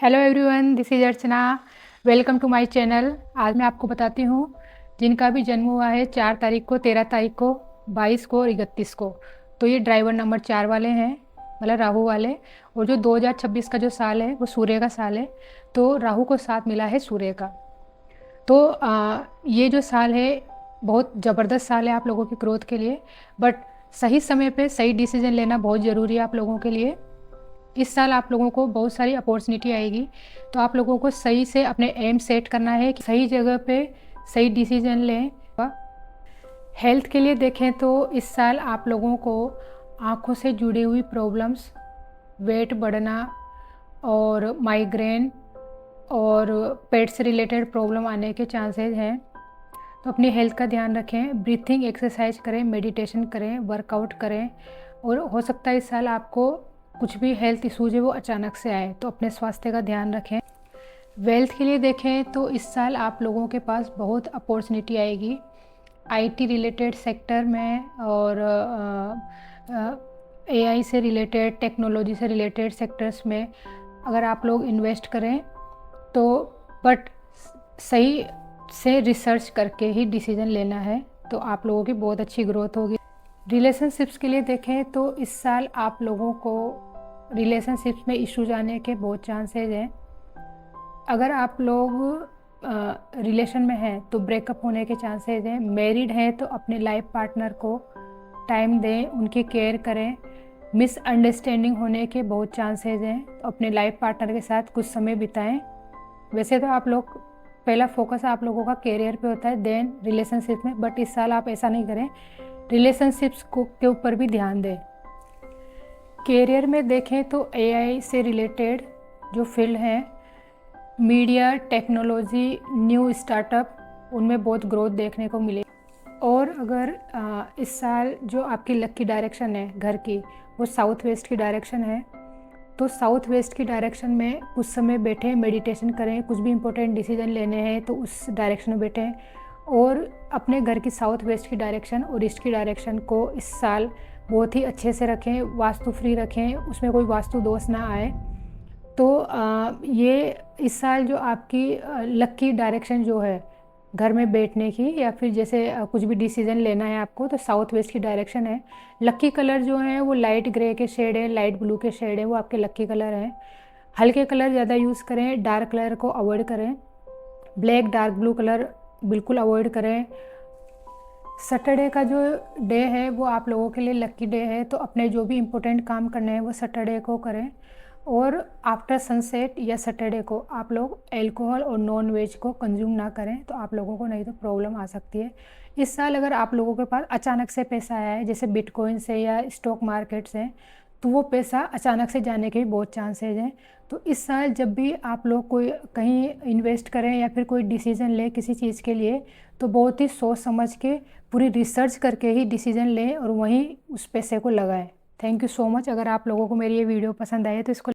Hello everyone, this is Archana. Welcome to my channel. आज मैं आपको बताती हूँ जिनका भी जन्म हुआ है 4 तारीख को, 13 तारीख को, 22 को और 31 को, तो ये ड्राइवर नंबर 4 वाले हैं, मतलब राहु वाले। और जो 2026 का जो साल है वो सूर्य का साल है, तो राहु को साथ मिला है सूर्य का। तो ये जो साल है बहुत ज़बरदस्त साल है आप लोगों की ग्रोथ के लिए। बट सही समय पे सही डिसीजन लेना बहुत ज़रूरी है आप लोगों के लिए। इस साल आप लोगों को बहुत सारी अपॉर्चुनिटी आएगी, तो आप लोगों को सही से अपने एम सेट करना है कि सही जगह पे सही डिसीजन लें। हेल्थ के लिए देखें तो इस साल आप लोगों को आँखों से जुड़ी हुई प्रॉब्लम्स, वेट बढ़ना और माइग्रेन और पेट से रिलेटेड प्रॉब्लम आने के चांसेस हैं। तो अपनी हेल्थ का ध्यान रखें, ब्रीथिंग एक्सरसाइज करें, मेडिटेशन करें, वर्कआउट करें। और हो सकता है इस साल आपको कुछ भी हेल्थ इशूज है वो अचानक से आए, तो अपने स्वास्थ्य का ध्यान रखें। वेल्थ के लिए देखें तो इस साल आप लोगों के पास बहुत अपॉर्चुनिटी आएगी आईटी रिलेटेड सेक्टर में और एआई से रिलेटेड, टेक्नोलॉजी से रिलेटेड सेक्टर्स में अगर आप लोग इन्वेस्ट करें तो, बट सही से रिसर्च करके ही डिसीजन लेना है, तो आप लोगों की बहुत अच्छी ग्रोथ होगी। रिलेशनशिप्स के लिए देखें तो इस साल आप लोगों को रिलेशनशिप्स में इश्यूज आने के बहुत चांसेस हैं। अगर आप लोग रिलेशन में हैं तो ब्रेकअप होने के चांसेस हैं। मैरिड हैं तो अपने लाइफ पार्टनर को टाइम दें, उनकी केयर करें। मिसअंडरस्टैंडिंग होने के बहुत चांसेस हैं, तो अपने लाइफ पार्टनर के साथ कुछ समय बिताएं। वैसे तो आप लोग पहला फोकस आप लोगों का करियर पे होता है, देन रिलेशनशिप में, बट इस साल आप ऐसा नहीं करें, रिलेशनशिप्स को के ऊपर भी ध्यान दें। करियर में देखें तो एआई से रिलेटेड जो फील्ड है, मीडिया, टेक्नोलॉजी, न्यू स्टार्टअप, उनमें बहुत ग्रोथ देखने को मिले। और अगर इस साल जो आपकी लकी डायरेक्शन है घर की, वो साउथ वेस्ट की डायरेक्शन है, तो साउथ वेस्ट की डायरेक्शन में कुछ समय बैठें, मेडिटेशन करें। कुछ भी इंपॉर्टेंट डिसीजन लेने हैं तो उस डायरेक्शन में बैठें और अपने घर की साउथ वेस्ट की डायरेक्शन और ईस्ट की डायरेक्शन को इस साल बहुत ही अच्छे से रखें, वास्तु फ्री रखें, उसमें कोई वास्तु दोष ना आए। तो ये इस साल जो आपकी लकी डायरेक्शन जो है घर में बैठने की, या फिर जैसे कुछ भी डिसीजन लेना है आपको, तो साउथ वेस्ट की डायरेक्शन है। लकी कलर जो है वो लाइट ग्रे के शेड है, लाइट ब्लू के शेड है, वो आपके लकी कलर हैं। हल्के कलर ज़्यादा यूज़ करें, डार्क कलर को अवॉइड करें। ब्लैक, डार्क ब्लू कलर बिल्कुल अवॉइड करें। सैटरडे का जो डे है वो आप लोगों के लिए लकी डे है, तो अपने जो भी इम्पोर्टेंट काम करने हैं वो सैटरडे को करें। और आफ्टर सनसेट या सैटरडे को आप लोग अल्कोहल और नॉन वेज को कंज्यूम ना करें, तो आप लोगों को नहीं तो प्रॉब्लम आ सकती है। इस साल अगर आप लोगों के पास अचानक से पैसा आया है, जैसे बिटकॉइन से या स्टॉक मार्केट से, तो वो पैसा अचानक से जाने के भी बहुत चांसेज हैं। तो इस साल जब भी आप लोग कोई कहीं इन्वेस्ट करें या फिर कोई डिसीज़न लें किसी चीज़ के लिए, तो बहुत ही सोच समझ के पूरी रिसर्च करके ही डिसीज़न लें और वहीं उस पैसे को लगाएं। Thank you so much. अगर आप लोगों को मेरी ये वीडियो पसंद आए तो इसको